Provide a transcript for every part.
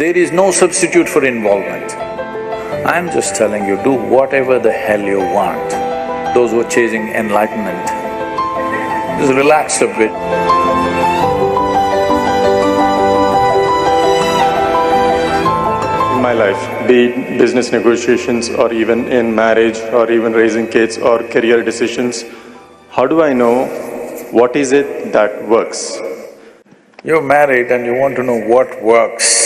There is no substitute for involvement. I'm just telling you, do whatever the hell you want. Those who are chasing enlightenment, just relax a bit. In my life, be it business negotiations or even in marriage or even raising kids or career decisions, how do I know what is it that works? You're married and you want to know what works.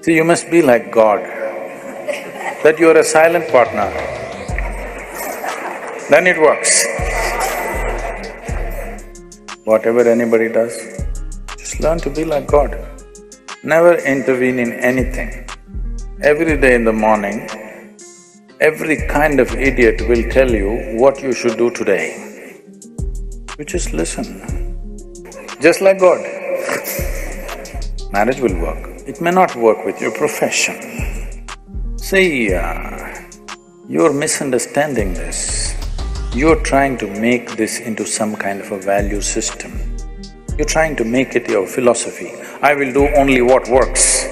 See, you must be like God, that you're a silent partner, then it works. Whatever anybody does, just learn to be like God. Never intervene in anything. Every day in the morning, every kind of idiot will tell you what you should do today. You just listen, just like God. Marriage will work. It may not work with your profession. See, you're misunderstanding this. You're trying to make this into some kind of a value system. You're trying to make it your philosophy. I will do only what works.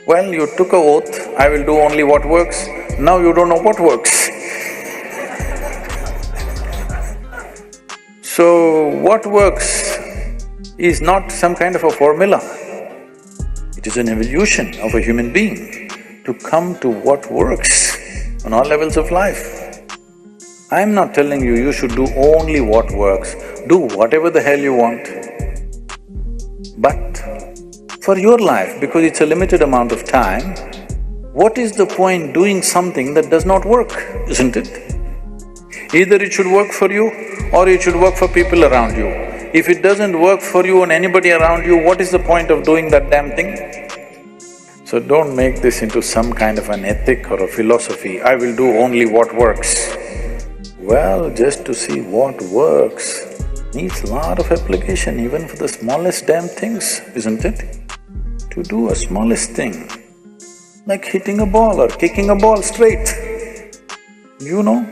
Well, you took an oath, I will do only what works. Now you don't know what works. So, what works is not some kind of a formula. It is an evolution of a human being to come to what works on all levels of life. I'm not telling you, you should do only what works, do whatever the hell you want. But for your life, because it's a limited amount of time, what is the point doing something that does not work, isn't it? Either it should work for you or it should work for people around you. If it doesn't work for you and anybody around you, what is the point of doing that damn thing? So don't make this into some kind of an ethic or a philosophy, I will do only what works. Well, just to see what works needs a lot of application, even for the smallest damn things, isn't it? To do a smallest thing, like hitting a ball or kicking a ball straight. You know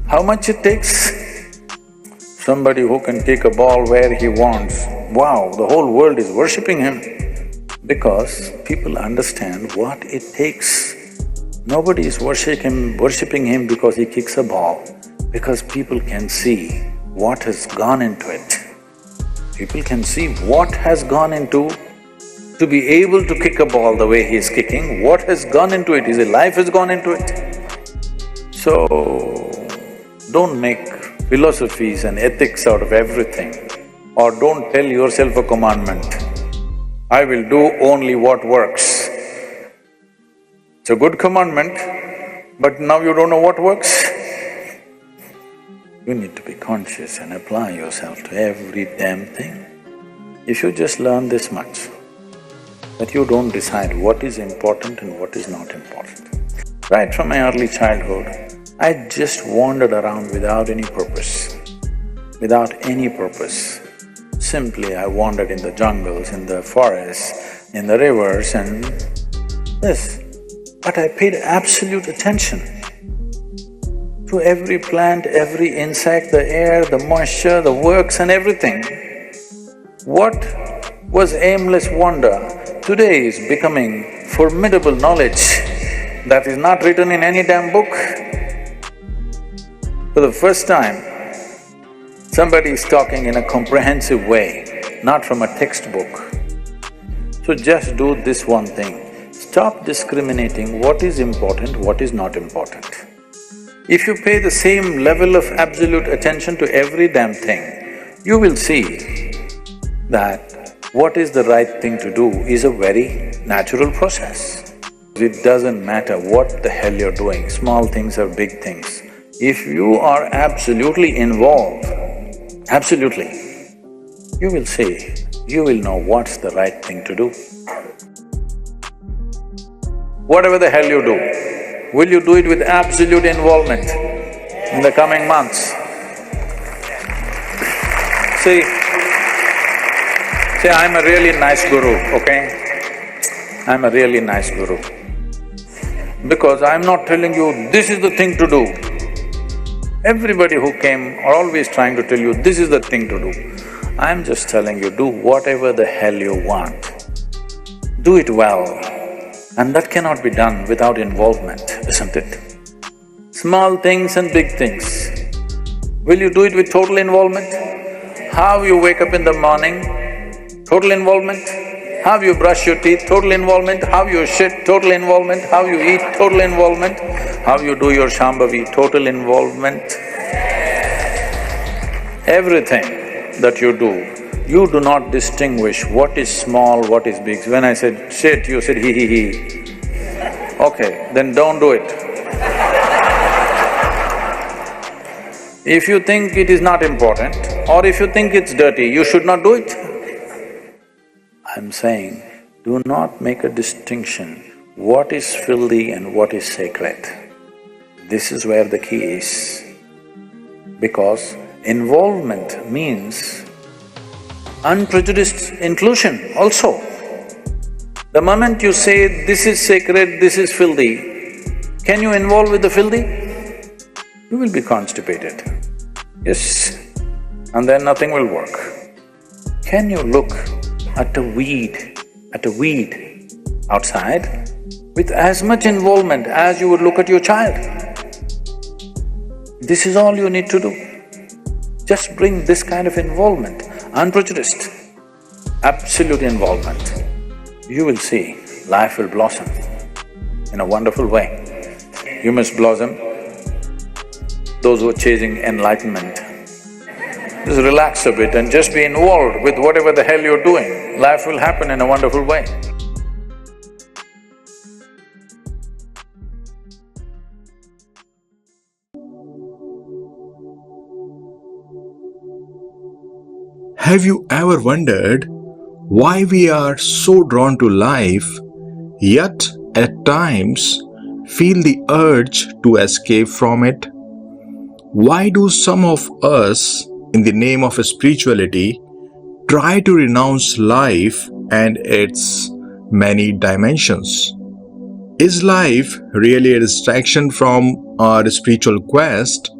how much it takes? Somebody who can kick a ball where he wants, wow, the whole world is worshipping him because people understand what it takes. Nobody is worshipping him because he kicks a ball, because people can see what has gone into it. People can see what has gone into to be able to kick a ball the way he is kicking, what has gone into it, his life has gone into it. So, don't make philosophies and ethics out of everything, or don't tell yourself a commandment, I will do only what works. It's a good commandment, but now you don't know what works. You need to be conscious and apply yourself to every damn thing. If you just learn this much, that you don't decide what is important and what is not important. Right from my early childhood, I just wandered around without any purpose, Simply I wandered in the jungles, in the forests, in the rivers and this. But I paid absolute attention to every plant, every insect, the air, the moisture, the works and everything. What was aimless wonder today is becoming formidable knowledge that is not written in any damn book. For the first time, somebody is talking in a comprehensive way, not from a textbook. So just do this one thing, stop discriminating what is important, what is not important. If you pay the same level of absolute attention to every damn thing, you will see that what is the right thing to do is a very natural process. It doesn't matter what the hell you're doing, small things or big things. If you are absolutely involved, absolutely, you will see, you will know what's the right thing to do. Whatever the hell you do, will you do it with absolute involvement in the coming months? See, I'm a really nice guru, okay? I'm a really nice guru. Because I'm not telling you, this is the thing to do. Everybody who came are always trying to tell you, this is the thing to do. I'm just telling you, do whatever the hell you want. Do it well. And that cannot be done without involvement, isn't it? Small things and big things. Will you do it with total involvement? How you wake up in the morning, total involvement. How you brush your teeth, total involvement. How you shit, total involvement. How you eat, total involvement. How you do your Shambhavi, total involvement. Everything that you do not distinguish what is small, what is big. When I said shit, you said he. Okay, then don't do it. If you think it is not important, or if you think it's dirty, you should not do it. I'm saying, do not make a distinction what is filthy and what is sacred. This is where the key is. Because involvement means unprejudiced inclusion also. The moment you say, this is sacred, this is filthy, can you involve with the filthy? You will be constipated. Yes, and then nothing will work. Can you look at a weed outside with as much involvement as you would look at your child? This is all you need to do. Just bring this kind of involvement, unprejudiced, absolute involvement. You will see life will blossom in a wonderful way. You must blossom. Those who are chasing enlightenment, just relax a bit and just be involved with whatever the hell you're doing. Life will happen in a wonderful way. Have you ever wondered why we are so drawn to life, yet at times feel the urge to escape from it? Why do some of us, in the name of spirituality, try to renounce life and its many dimensions? Is life really a distraction from our spiritual quest,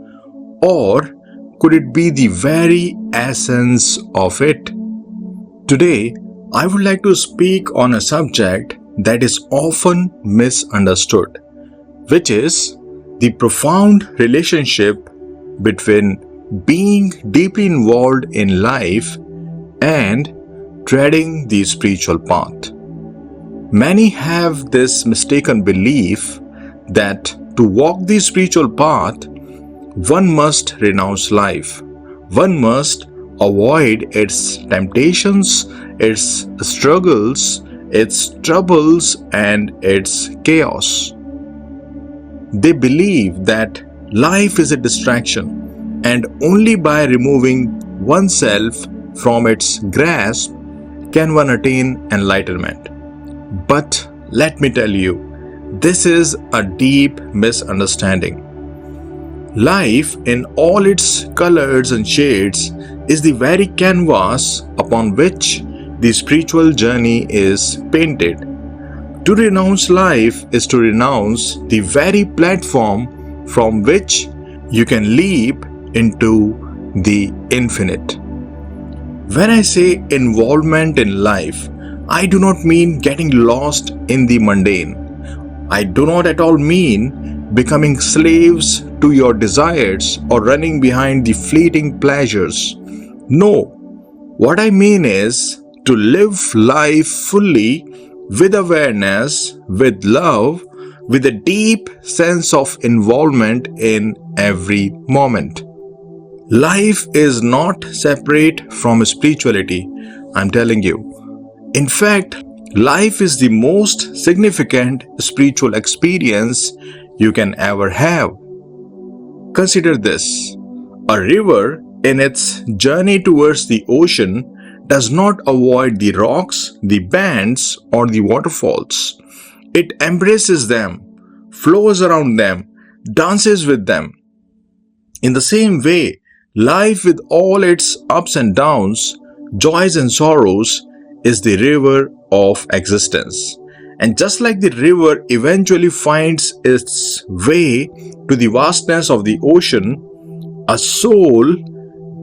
or could it be the very essence of it? Today, I would like to speak on a subject that is often misunderstood, which is the profound relationship between being deeply involved in life and treading the spiritual path. Many have this mistaken belief that to walk the spiritual path, one must renounce life. One must avoid its temptations, its struggles, its troubles, and its chaos. They believe that life is a distraction, and only by removing oneself from its grasp can one attain enlightenment. But let me tell you, this is a deep misunderstanding. Life in all its colors and shades is the very canvas upon which the spiritual journey is painted. To renounce life is to renounce the very platform from which you can leap into the infinite. When I say involvement in life, I do not mean getting lost in the mundane. I do not at all mean becoming slaves to your desires or running behind the fleeting pleasures. No, what I mean is to live life fully with awareness, with love, with a deep sense of involvement in every moment. Life is not separate from spirituality, I'm telling you. In fact, life is the most significant spiritual experience you can ever have. Consider this. A river in its journey towards the ocean does not avoid the rocks, the bands, or the waterfalls. It embraces them, flows around them, dances with them. In the same way, life with all its ups and downs, joys and sorrows, is the river of existence. And just like the river eventually finds its way to the vastness of the ocean, A soul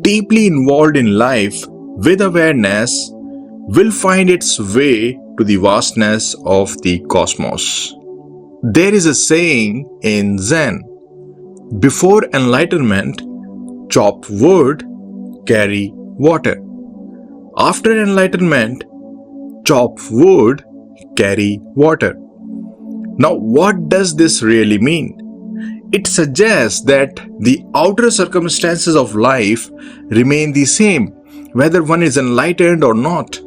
deeply involved in life with awareness will find its way to the vastness of the cosmos. There is a saying in Zen, before enlightenment, chop wood, carry water. After enlightenment, chop wood, carry water. Now, what does this really mean? It suggests that the outer circumstances of life remain the same, whether one is enlightened or not.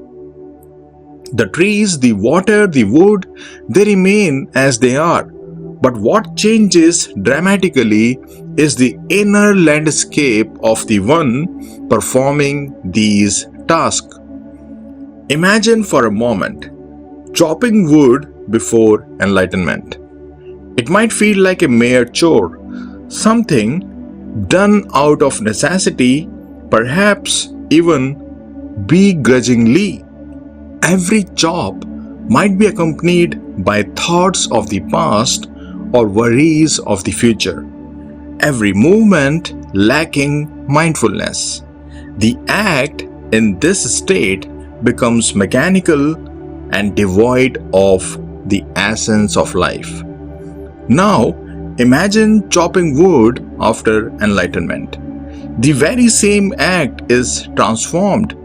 The trees, the water, the wood, they remain as they are. But what changes dramatically is the inner landscape of the one performing these tasks. Imagine for a moment chopping wood before enlightenment. It might feel like a mere chore, something done out of necessity, perhaps even begrudgingly. Every chop might be accompanied by thoughts of the past or worries of the future. Every movement lacking mindfulness. The act in this state becomes mechanical and devoid of the essence of life. Now, imagine chopping wood after enlightenment. The very same act is transformed.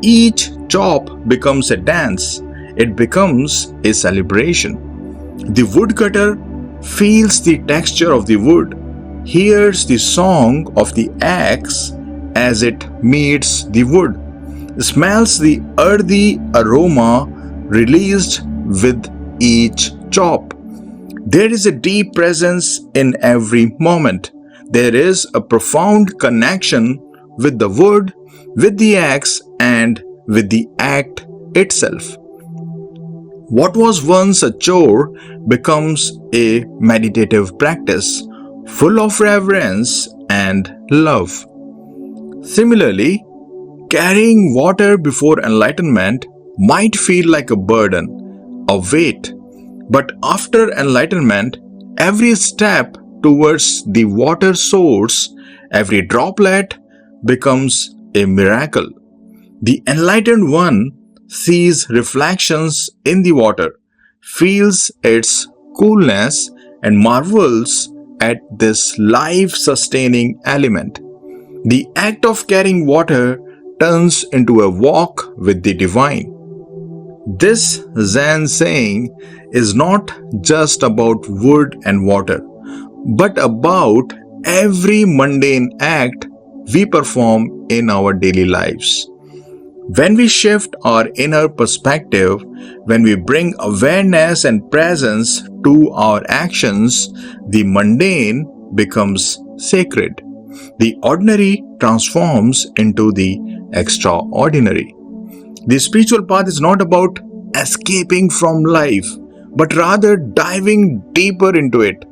Each chop becomes a dance. It becomes a celebration. The woodcutter feels the texture of the wood, hears the song of the axe as it meets the wood, smells the earthy aroma released with each chop. There is a deep presence in every moment. There is a profound connection with the wood, with the axe, and with the act itself. What was once a chore becomes a meditative practice, full of reverence and love. Similarly, carrying water before enlightenment might feel like a burden, a weight. But after enlightenment, every step towards the water source, every droplet becomes a miracle. The enlightened one sees reflections in the water, feels its coolness, and marvels at this life-sustaining element. The act of carrying water turns into a walk with the divine. This Zen saying is not just about wood and water, but about every mundane act we perform in our daily lives. When we shift our inner perspective, when we bring awareness and presence to our actions, the mundane becomes sacred. The ordinary transforms into the extraordinary. The spiritual path is not about escaping from life, but rather diving deeper into it.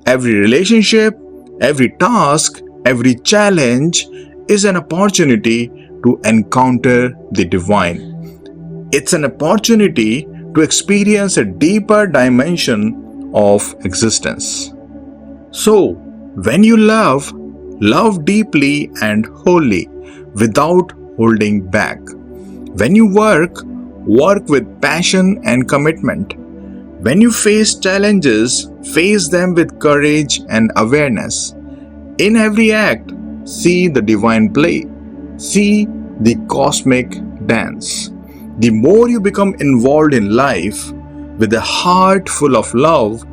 Every relationship, every task, every challenge is an opportunity to encounter the divine. It's an opportunity to experience a deeper dimension of existence. So, when you love, love deeply and wholly, without holding back. When you work, work with passion and commitment. When you face challenges, face them with courage and awareness. In every act, see the divine play. See the cosmic dance. The more you become involved in life with a heart full of love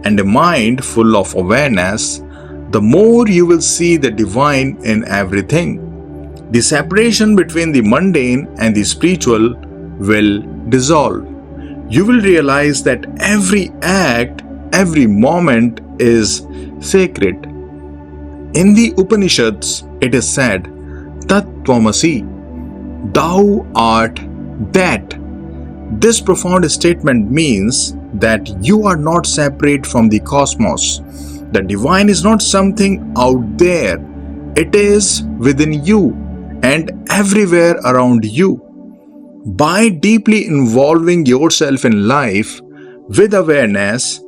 and a mind full of awareness, the more you will see the divine in everything. The separation between the mundane and the spiritual will dissolve. You will realize that every act, every moment is sacred. In the Upanishads, it is said, Tat Tvamasi, thou art that. This profound statement means that you are not separate from the cosmos. The divine is not something out there. It is within you and everywhere around you. By deeply involving yourself in life with awareness,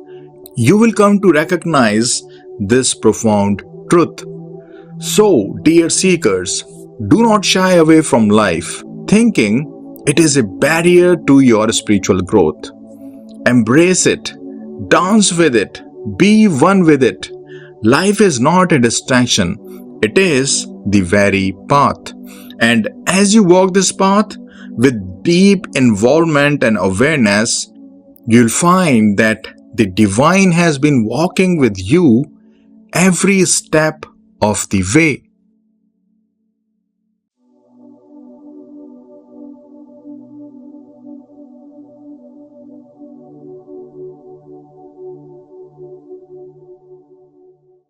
you will come to recognize this profound truth. So, dear seekers, do not shy away from life, thinking it is a barrier to your spiritual growth. Embrace it, dance with it, be one with it. Life is not a distraction, it is the very path. And as you walk this path with deep involvement and awareness, you'll find that the divine has been walking with you every step of the way.